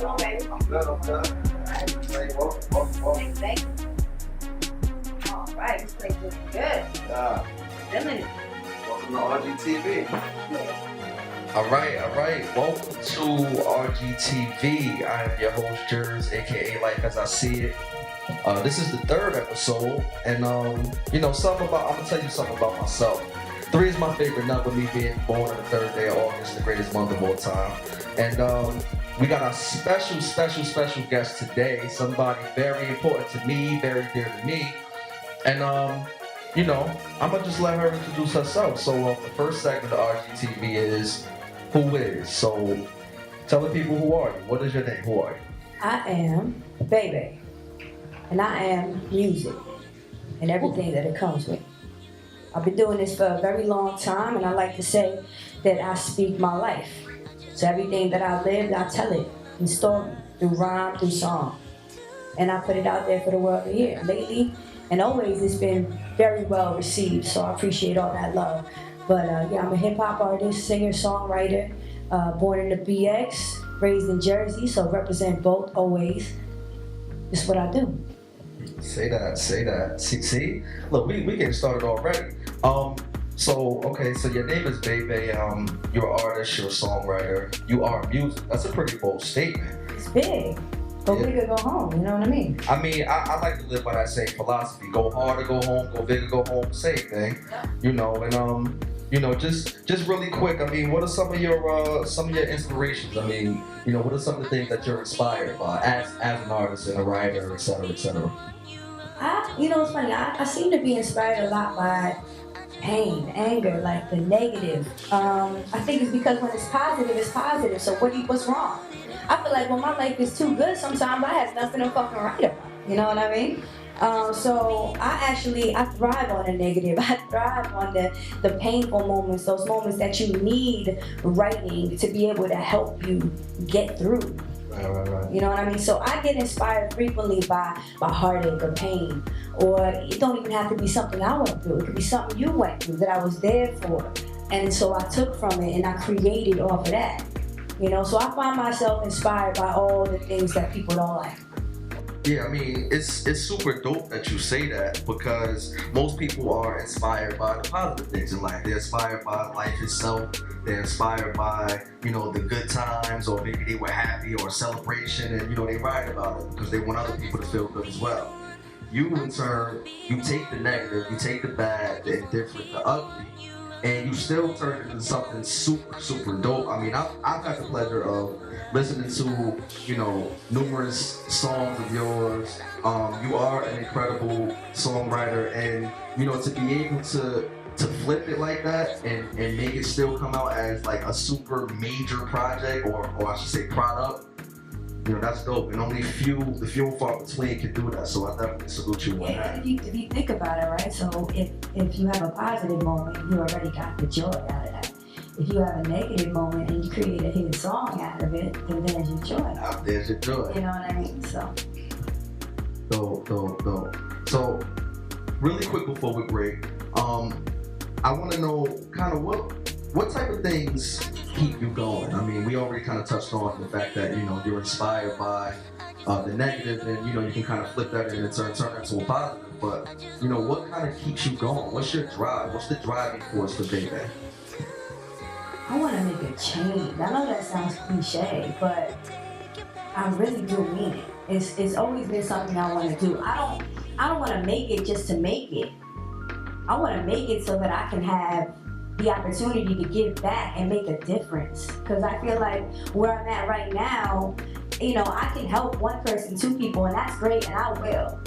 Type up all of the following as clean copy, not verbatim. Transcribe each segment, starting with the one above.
doing, baby? I'm good. Hey, welcome. Thank you. All right, this place looks good. Yeah. Feeling it. Welcome to RGTV. All right. Welcome to RGTV. I am your host, Jers, aka Life as I See It. This is the third episode, and I'm gonna tell you something about myself. 3 is my favorite number, me being born on the 3rd day of August, the greatest month of all time. And we got a special guest today, somebody very important to me, very dear to me. And I'm gonna just let her introduce herself. So the first segment of RGTV is Who Is. So tell the people, who are you? What is your name? Who are you? I am Bebe, and I am music and everything that it comes with. I've been doing this for a very long time, and I like to say that I speak my life. So everything that I lived, I tell it in story, through rhyme, through song. And I put it out there for the world to hear. Lately and always, it's been very well received, so I appreciate all that love. But I'm a hip-hop artist, singer, songwriter, born in the BX, raised in Jersey, so represent both always. It's what I do. Say that. See? Look, we getting started already. So your name is Bebe. You're an artist, you're a songwriter, you are music. That's a pretty bold statement. It's big. Go big or go home, you know what I mean? I mean, I like to live by that same philosophy. Go hard or go home, go big or go home, same thing. Just really quick, I mean, what are some of your inspirations? I mean, what are some of the things that you're inspired by as an artist and a writer, et cetera, et cetera? It's funny, I seem to be inspired a lot by pain, anger, like the negative. I think it's because when it's positive. So what's wrong? I feel like when my life is too good, sometimes I have nothing to fucking write about. You know what I mean? So I thrive on the negative. I thrive on the painful moments, those moments that you need writing to be able to help you get through. Right. You know what I mean? So I get inspired frequently by heartache or pain, or it don't even have to be something I went through. It could be something you went through that I was there for. And so I took from it and I created off of that. So I find myself inspired by all the things that people don't like. Yeah, I mean, it's super dope that you say that, because most people are inspired by the positive things in life. They're inspired by life itself. They're inspired by, the good times, or maybe they were happy or a celebration, and, they write about it because they want other people to feel good as well. You, in turn, you take the negative, you take the bad, the indifferent, the ugly, and you still turn it into something super dope. I mean, I've had the pleasure of listening to, numerous songs of yours. You are an incredible songwriter, and, to be able to flip it like that and make it still come out as like a super major project, or I should say product, that's dope. And only the few and far between can do that. So I definitely salute you on that. If you think about it, right? So if you have a positive moment, you already got the joy out of that. If you have a negative moment and you create a hit song out of it, then there's your joy. There's your joy. You know what I mean? So. Dope. So, really quick before we break, I want to know kind of what type of things keep you going. I mean, we already kind of touched on the fact that you're inspired by the negative, and you can kind of flip that and turn it into a positive. But what kind of keeps you going? What's your drive? What's the driving force for Bebe? I want to make a change. I know that sounds cliche, but I really do mean it. It's always been something I want to do. I don't want to make it just to make it. I want to make it so that I can have the opportunity to give back and make a difference. Because I feel like where I'm at right now, I can help one person, 2 people, and that's great, and I will.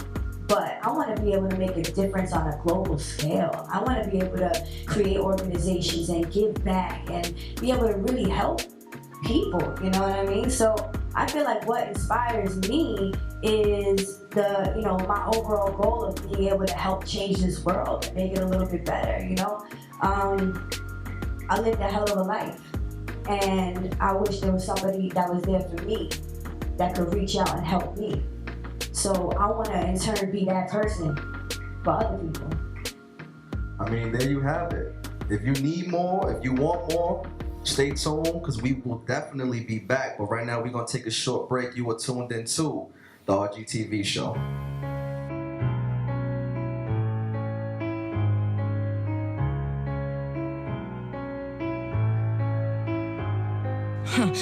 But I want to be able to make a difference on a global scale. I want to be able to create organizations and give back and be able to really help people, you know what I mean? So I feel like what inspires me is my overall goal of being able to help change this world and make it a little bit better, I lived a hell of a life, and I wish there was somebody that was there for me that could reach out and help me. So I want to in turn be that person for other people. I mean, there you have it. If you need more, if you want more, Stay tuned because we will definitely be back. But right now, we're going to take a short break. You are tuned into the RGTV show.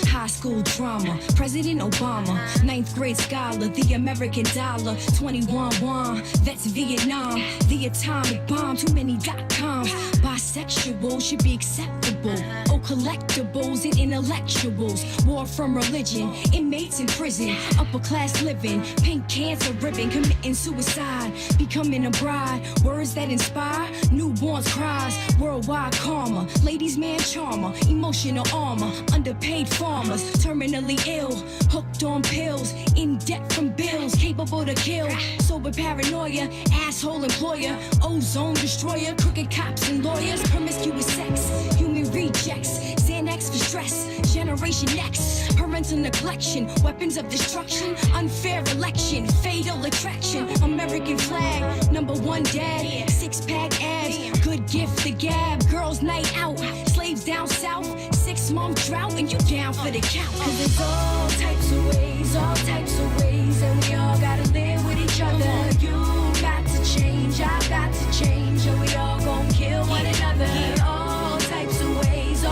High school drama, President Obama, 9th grade scholar, the American dollar, 21 won, vets Vietnam, the atomic bomb, too many .coms. Bisexual should be acceptable. Oh, collectibles and intellectuals. War from religion, inmates in prison, upper class living, pink cancer ribbon, committing suicide, becoming a bride. Words that inspire, newborns cries, worldwide karma, ladies man charmer, emotional armor, underpaid farmers, terminally ill, hooked on pills, in debt from bills, capable to kill, sober paranoia, asshole employer, ozone destroyer, crooked cops and lawyers, promiscuous sex, human rejects, Xanax for stress, Generation X, parental neglection, weapons of destruction, unfair election, fatal attraction, American flag, #1 dad, six-pack abs, good gift the gab, girls night out, slaves down south, 6-month drought, and you down for the count. Cause there's all types of ways, and we all gotta live with each other. You got to change, I've got to change, and we all gon' kill one another. All types of ways,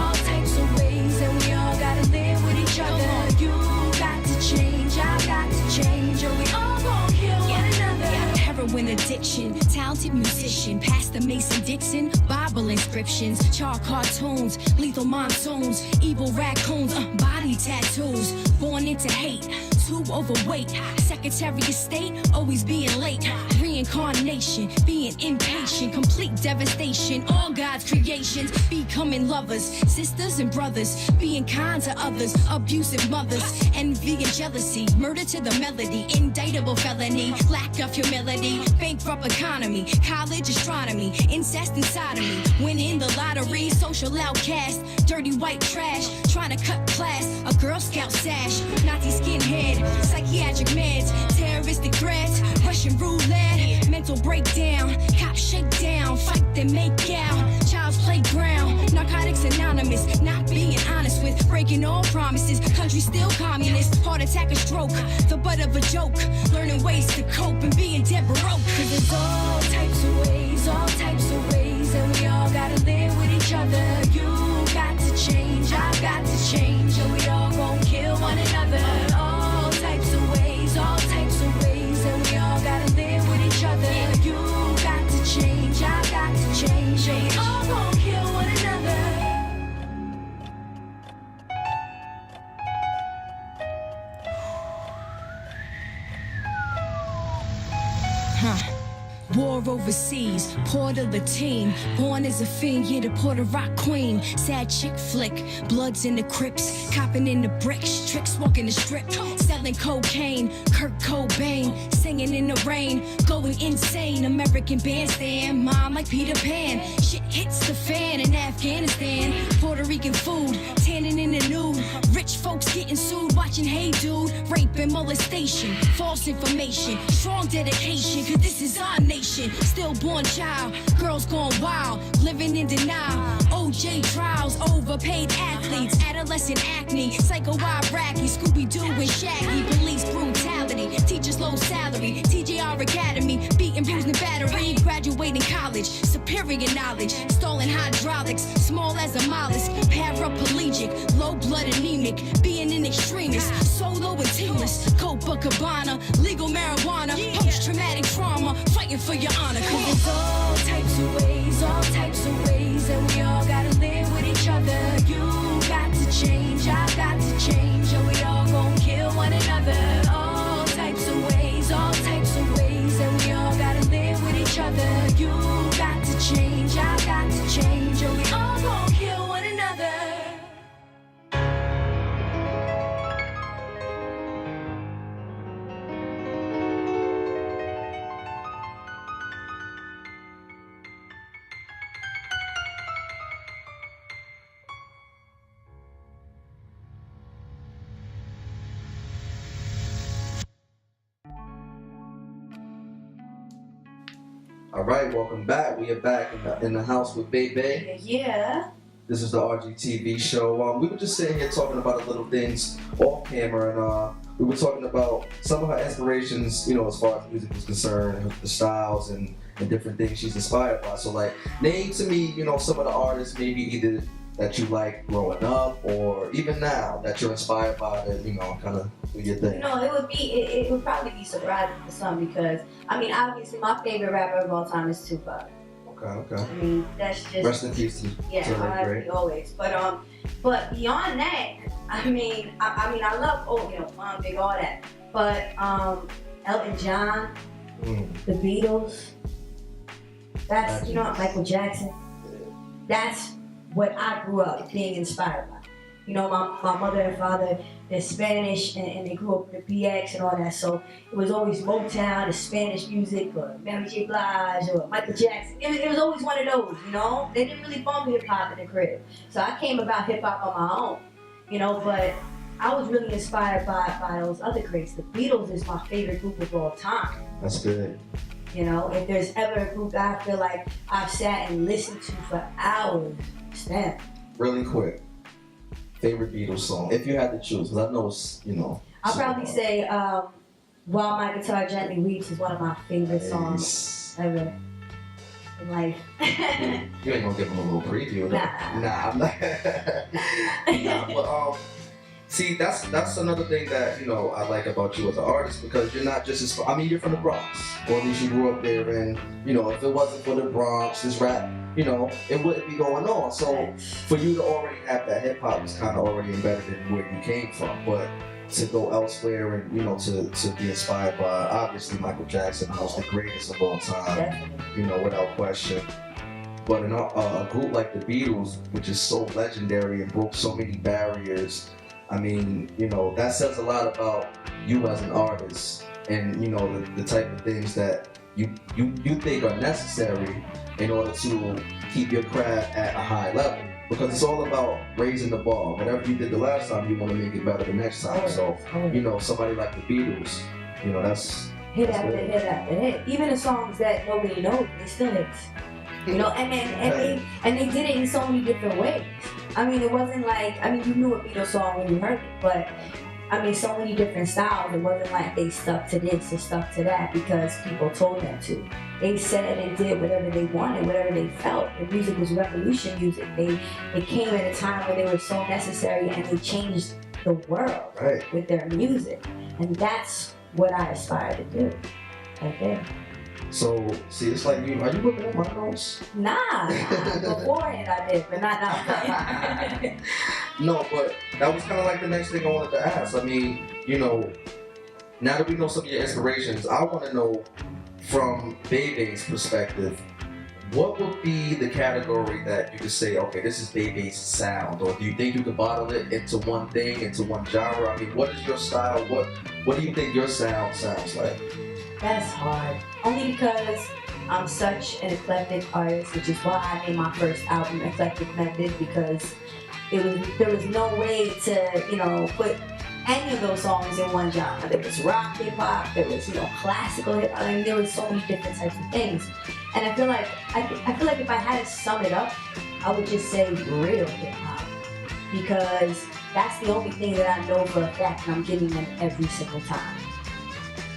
and we all gotta live with each other. You got to change, I've got to change, and we all gon' kill one another. Heroin addiction, talented musician, Pastor Mason Dixon, Bible inscriptions, char cartoons, lethal monsoons, evil raccoons, body tattoos, born into hate, too overweight, Secretary of State, always being late, reincarnation, being impatient, complete devastation, all God's creations, becoming lovers, sisters and brothers, being kind to others, abusive mothers, envy and jealousy, murder to the melody, indictable felony, lack of humility, bankrupt economy, college astronomy, incest and sodomy, winning the lottery, social outcast, dirty white trash, trying to cut class, a Girl Scout sash, Nazi skinhead, psychiatric meds, terroristic threats, Russian roulette, mental breakdown, cops shake down, fight then make out, child's playground, narcotics anonymous, not being honest with, breaking all promises, country still communist, heart attack or stroke, the butt of a joke, learning ways to cope and being dead broke. Cause there's all types of ways, and we all gotta live with each other. You got to change, I've got to change, and we all gon' kill one another. All types of ways, and we all gotta live with each other. You got to change, I've got to change, and we all gon' kill one another. War overseas, Port of Latine, born as a fiend, yeah, the Puerto Rock queen. Sad chick flick, bloods in the Crips, copping in the bricks, tricks walking the strip, selling cocaine, Kurt Cobain, singing in the rain, going insane. American bandstand, mom like Peter Pan. Shit hits the fan in Afghanistan. Puerto Rican food, tanning in the nude. Rich folks getting sued, watching Hey Dude. Rape and molestation, false information, strong dedication, cause this is our nation. Stillborn child, girls gone wild, living in denial. OJ trials, overpaid athletes, adolescent acne, psycho Iraqi, Scooby-Doo and Shaggy, police brutality, teachers low salary, TJR Academy, beating, bruising, battery, graduating college, superior knowledge, stalling hydraulics, small as a mollusk, paraplegic, low blood anemic, being an extremist, solo and teamless, Copacabana, legal marijuana, post-traumatic trauma, fighting for your honor. Cause there's all types of ways, and we all gotta live with each other. You got to change, I've got to change, and we all gon' kill one another. All types of ways, and we all gotta live with each other. You got to change, I've got to change, and we all gon' kill one another. All right, welcome back. We are back in the house with Bebe. Yeah. This is the RGTV show. We were just sitting here talking about the little things off camera, and we were talking about some of her inspirations, you know, as far as music was concerned, and the styles and different things she's inspired by. So, like, name to me, you know, some of the artists maybe either that you like growing up or even now that you're inspired by to, you know, kind of do your thing. You know, it would probably be surprising for some because, I mean, obviously my favorite rapper of all time is Tupac. Okay. I mean, that's just... Rest in peace to yeah, always. But beyond that, I mean, I love, you know, Mom, Big, all that. But Elton John, the Beatles, that's, you know, Michael Jackson. That's what I grew up being inspired by. You know, my mother and father, they're Spanish, and they grew up with the BX and all that. So it was always Motown, the Spanish music, or Mary J. Blige, or Michael Jackson. It was always one of those, you know? They didn't really bump hip-hop in the crib. So I came about hip-hop on my own, you know? But I was really inspired by those other greats. The Beatles is my favorite group of all time. That's good. You know, if there's ever a group that I feel like I've sat and listened to for hours, it's them. Really quick. Favorite Beatles song, if you had to choose, because I know it's, you know. I'll probably say While My Guitar Gently Weeps is one of my favorite songs ever in life. You ain't gonna give them a little preview. Nah, I'm not. Nah, but see, that's another thing that, you know, I like about you as an artist, because you're not just I mean, you're from the Bronx, or at least you grew up there, and, you know, if it wasn't for the Bronx, this rap, you know, it wouldn't be going on. So for you to already have that hip hop was kind of already embedded in where you came from, but to go elsewhere and, you know, to be inspired by obviously Michael Jackson, who's the greatest of all time, you know, without question. But in a group like the Beatles, which is so legendary and broke so many barriers, I mean, you know, that says a lot about you as an artist, and, you know, the type of things that you think are necessary in order to keep your craft at a high level. Because it's all about raising the bar. Whatever you did the last time, you want to make it better the next time. So, you know, somebody like the Beatles, you know, that's hit after hit after hit. Even the songs that nobody knows, they still hits. You know, and they did it in so many different ways. I mean, it wasn't like, I mean, you knew a Beatles song when you heard it, but I mean, so many different styles. It wasn't like they stuck to this or stuck to that because people told them to. They said and did whatever they wanted, whatever they felt. The music was revolution music. They came at a time where they were so necessary, and they changed the world with their music. And that's what I aspire to do, right there. So, see, it's like you, are you looking at my notes? Nah, beforehand I did, but not now. No, but that was kind of like the next thing I wanted to ask. I mean, you know, now that we know some of your inspirations, I want to know from Bebe's perspective, what would be the category that you could say, okay, this is Bebe's sound, or do you think you could bottle it into one thing, into one genre? I mean, what is your style? What do you think your sound sounds like? That's hard. Only because I'm such an eclectic artist, which is why I named my first album Eclectic Method, because there was no way to, you know, put any of those songs in one genre. There was rock hip hop, there was, you know, classical hip hop. I mean, there was so many different types of things. And I feel like if I had to sum it up, I would just say real hip hop, because that's the only thing that I know for a fact, and I'm giving them every single time.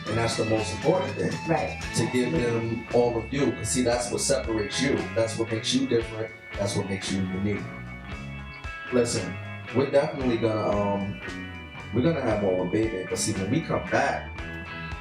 And that's the most important thing. Right. To give them all of you. Because see, that's what separates you. That's what makes you different. That's what makes you unique. Listen, we're definitely gonna have more with Bebe. But see, when we come back,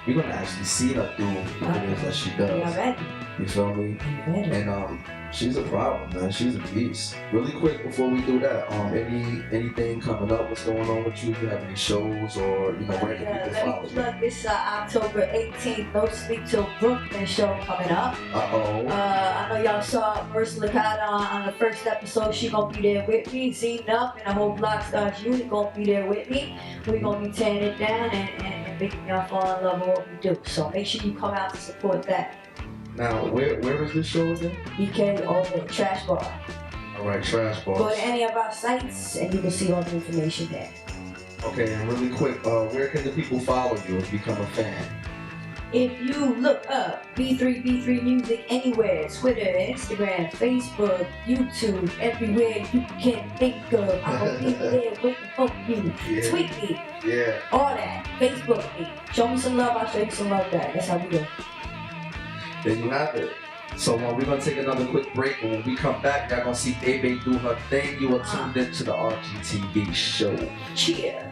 we're gonna actually see her do what it is that she does. Yeah, ready. You feel me? And she's a problem, man. She's a beast. Really quick before we do that, anything coming up? What's going on with you? You have any shows, or, you know, where can people follow you? Look, this October 18th, No Sleep Till Brooklyn show coming up. I know y'all saw Mercy Licata on the first episode. She gonna be there with me. Zenith and the whole Block Stars unit gonna be there with me. We gonna be tearing it down and making y'all fall in love with what we do. So make sure you come out to support that. Now, where is this show again? BK over Trash Bar. All right, Trash Bar. Go to any of our sites and you can see all the information there. Okay, and really quick, where can the people follow you and become a fan? If you look up B3 Music anywhere, Twitter, Instagram, Facebook, YouTube, everywhere you can think of, I'm gonna be there waiting for you. Yeah. Tweet me, Yeah. all that. Facebook me. Show me some love, I'll show you some love back. That's how we do. There you have it. So we're gonna take another quick break, and when we come back, y'all gonna see Bebe do her thing. You are tuned into the RGTV show. Cheers.